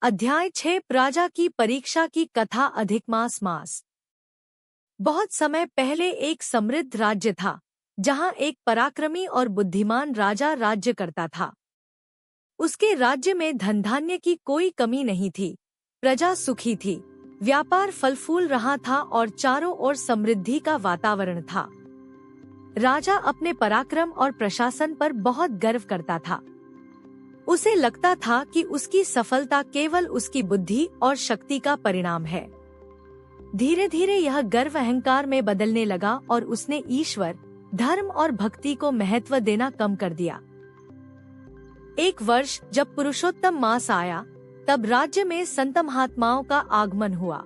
अध्याय 6 राजा की परीक्षा की कथा अधिकमास मास। बहुत समय पहले एक समृद्ध राज्य था, जहां एक पराक्रमी और बुद्धिमान राजा राज्य करता था। उसके राज्य में धन धान्य की कोई कमी नहीं थी, प्रजा सुखी थी, व्यापार फल फूल रहा था और चारों ओर समृद्धि का वातावरण था। राजा अपने पराक्रम और प्रशासन पर बहुत गर्व करता था। उसे लगता था कि उसकी सफलता केवल उसकी बुद्धि और शक्ति का परिणाम है। धीरे धीरे यह गर्व अहंकार में बदलने लगा और उसने ईश्वर, धर्म और भक्ति को महत्व देना कम कर दिया। एक वर्ष जब पुरुषोत्तम मास आया, तब राज्य में संत महात्माओं का आगमन हुआ।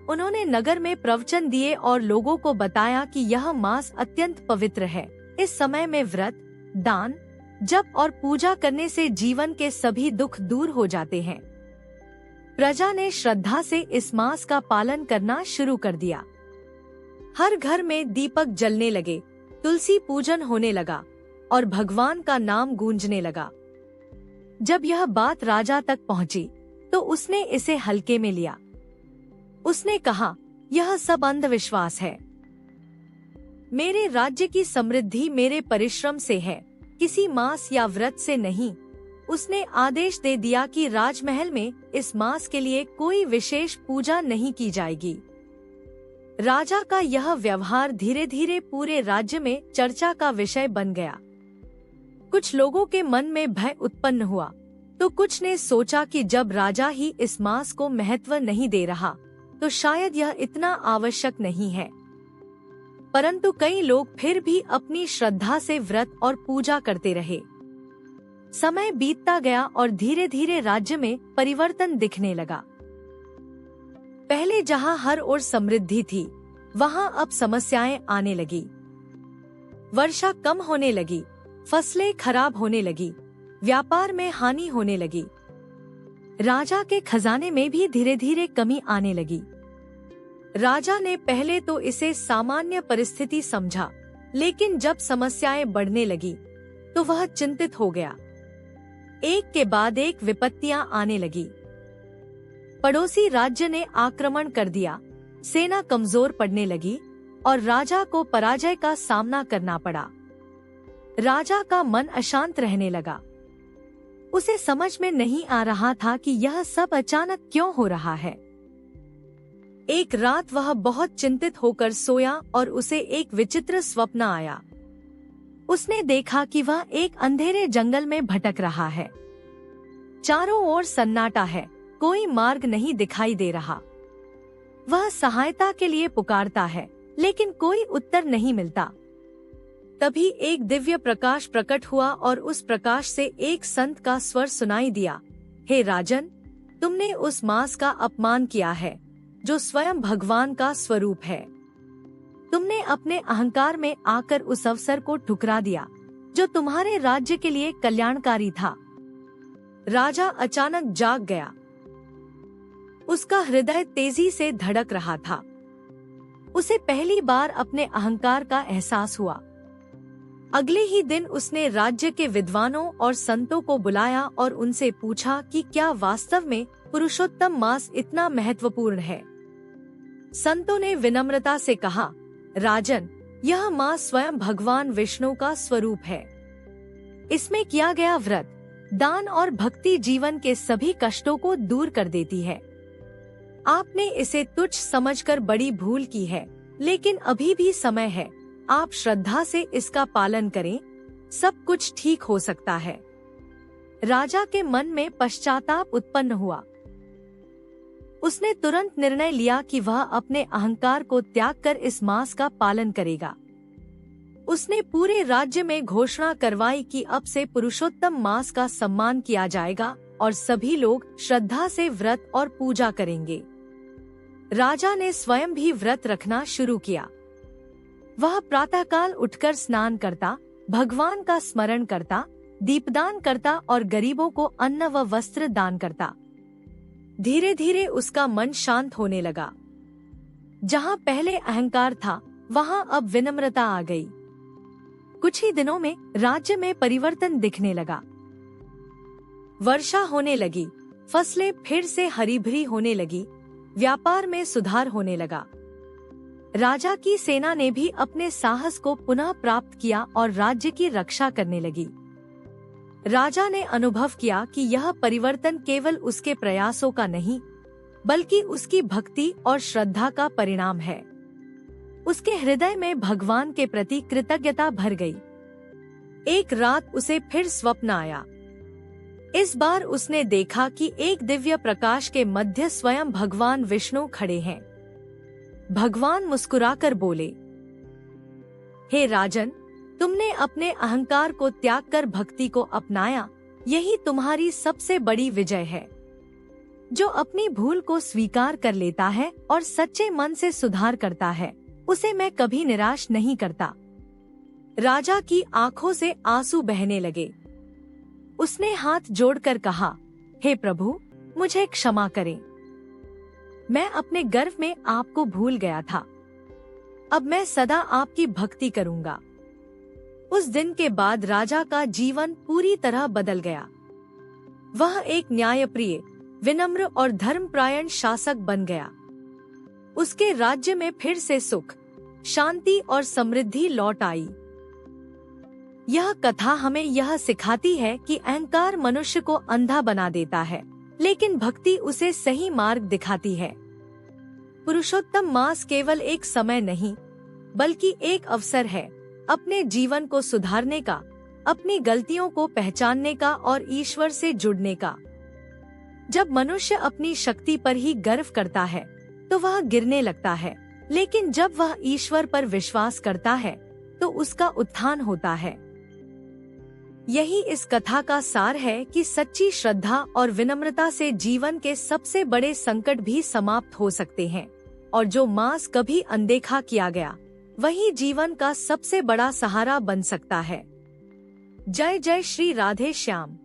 उन्होंने नगर में प्रवचन दिए और लोगों को बताया कि यह मास अत्यंत पवित्र है। इस समय में व्रत, दान, जप और पूजा करने से जीवन के सभी दुख दूर हो जाते हैं। प्रजा ने श्रद्धा से इस मास का पालन करना शुरू कर दिया। हर घर में दीपक जलने लगे, तुलसी पूजन होने लगा और भगवान का नाम गूंजने लगा। जब यह बात राजा तक पहुंची, तो उसने इसे हल्के में लिया। उसने कहा, यह सब अंधविश्वास है। मेरे राज्य की समृद्धि मेरे परिश्रम से है, किसी मास या व्रत से नहीं। उसने आदेश दे दिया कि राजमहल में इस मास के लिए कोई विशेष पूजा नहीं की जाएगी। राजा का यह व्यवहार धीरे धीरे पूरे राज्य में चर्चा का विषय बन गया। कुछ लोगों के मन में भय उत्पन्न हुआ, तो कुछ ने सोचा कि जब राजा ही इस मास को महत्व नहीं दे रहा, तो शायद यह इतना आवश्यक नहीं है। परंतु कई लोग फिर भी अपनी श्रद्धा से व्रत और पूजा करते रहे। समय बीतता गया और धीरे धीरे राज्य में परिवर्तन दिखने लगा। पहले जहां हर ओर समृद्धि थी, वहां अब समस्याएं आने लगी। वर्षा कम होने लगी, फसलें खराब होने लगी, व्यापार में हानि होने लगी। राजा के खजाने में भी धीरे धीरे कमी आने लगी। राजा ने पहले तो इसे सामान्य परिस्थिति समझा, लेकिन जब समस्याएं बढ़ने लगी, तो वह चिंतित हो गया। एक के बाद एक विपत्तियां आने लगी। पड़ोसी राज्य ने आक्रमण कर दिया, सेना कमजोर पड़ने लगी और राजा को पराजय का सामना करना पड़ा। राजा का मन अशांत रहने लगा। उसे समझ में नहीं आ रहा था कि यह सब अचानक क्यों हो रहा है। एक रात वह बहुत चिंतित होकर सोया और उसे एक विचित्र स्वप्न आया। उसने देखा कि वह एक अंधेरे जंगल में भटक रहा है। चारों ओर सन्नाटा है, कोई मार्ग नहीं दिखाई दे रहा। वह सहायता के लिए पुकारता है, लेकिन कोई उत्तर नहीं मिलता। तभी एक दिव्य प्रकाश प्रकट हुआ और उस प्रकाश से एक संत का स्वर सुनाई दिया, हे राजन, तुमने उस मास का अपमान किया है, जो स्वयं भगवान का स्वरूप है। तुमने अपने अहंकार में आकर उस अवसर को ठुकरा दिया, जो तुम्हारे राज्य के लिए कल्याणकारी था। राजा अचानक जाग गया। उसका हृदय तेजी से धड़क रहा था। उसे पहली बार अपने अहंकार का एहसास हुआ। अगले ही दिन उसने राज्य के विद्वानों और संतों को बुलाया और उनसे पूछा कि क्या वास्तव में पुरुषोत्तम मास इतना महत्वपूर्ण है। संतों ने विनम्रता से कहा, राजन, यह मास स्वयं भगवान विष्णु का स्वरूप है। इसमें किया गया व्रत, दान और भक्ति जीवन के सभी कष्टों को दूर कर देती है। आपने इसे तुच्छ समझकर बड़ी भूल की है, लेकिन अभी भी समय है। आप श्रद्धा से इसका पालन करें, सब कुछ ठीक हो सकता है। राजा के मन में पश्चाताप उत्पन्न हुआ। उसने तुरंत निर्णय लिया कि वह अपने अहंकार को त्याग कर इस मास का पालन करेगा। उसने पूरे राज्य में घोषणा करवाई कि अब से पुरुषोत्तम मास का सम्मान किया जाएगा और सभी लोग श्रद्धा से व्रत और पूजा करेंगे। राजा ने स्वयं भी व्रत रखना शुरू किया। वह प्रातःकाल उठकर स्नान करता, भगवान का स्मरण करता, दीपदान करता और गरीबों को अन्न व वस्त्र दान करता। धीरे धीरे उसका मन शांत होने लगा। जहाँ पहले अहंकार था, वहाँ अब विनम्रता आ गई। कुछ ही दिनों में राज्य में परिवर्तन दिखने लगा। वर्षा होने लगी, फसलें फिर से हरी भरी होने लगी, व्यापार में सुधार होने लगा। राजा की सेना ने भी अपने साहस को पुनः प्राप्त किया और राज्य की रक्षा करने लगी। राजा ने अनुभव किया कि यह परिवर्तन केवल उसके प्रयासों का नहीं, बल्कि उसकी भक्ति और श्रद्धा का परिणाम है। उसके हृदय में भगवान के प्रति कृतज्ञता भर गई। एक रात उसे फिर स्वप्न आया। इस बार उसने देखा कि एक दिव्य प्रकाश के मध्य स्वयं भगवान विष्णु खड़े हैं। भगवान मुस्कुराकर बोले, हे राजन, तुमने अपने अहंकार को त्याग कर भक्ति को अपनाया, यही तुम्हारी सबसे बड़ी विजय है। जो अपनी भूल को स्वीकार कर लेता है और सच्चे मन से सुधार करता है, उसे मैं कभी निराश नहीं करता। राजा की आंखों से आंसू बहने लगे। उसने हाथ जोड़कर कहा, हे प्रभु, मुझे क्षमा करें। मैं अपने गर्व में आपको भूल गया था। अब मैं सदा आपकी भक्ति करूंगा। उस दिन के बाद राजा का जीवन पूरी तरह बदल गया। वह एक न्यायप्रिय, विनम्र और धर्मपरायण शासक बन गया। उसके राज्य में फिर से सुख, शांति और समृद्धि लौट आई। यह कथा हमें यह सिखाती है कि अहंकार मनुष्य को अंधा बना देता है, लेकिन भक्ति उसे सही मार्ग दिखाती है। पुरुषोत्तम मास केवल एक समय नहीं, बल्कि एक अवसर है अपने जीवन को सुधारने का, अपनी गलतियों को पहचानने का और ईश्वर से जुड़ने का। जब मनुष्य अपनी शक्ति पर ही गर्व करता है, तो वह गिरने लगता है, लेकिन जब वह ईश्वर पर विश्वास करता है, तो उसका उत्थान होता है। यही इस कथा का सार है कि सच्ची श्रद्धा और विनम्रता से जीवन के सबसे बड़े संकट भी समाप्त हो सकते हैं, और जो मास कभी अनदेखा किया गया, वही जीवन का सबसे बड़ा सहारा बन सकता है। जय जय श्री राधे श्याम।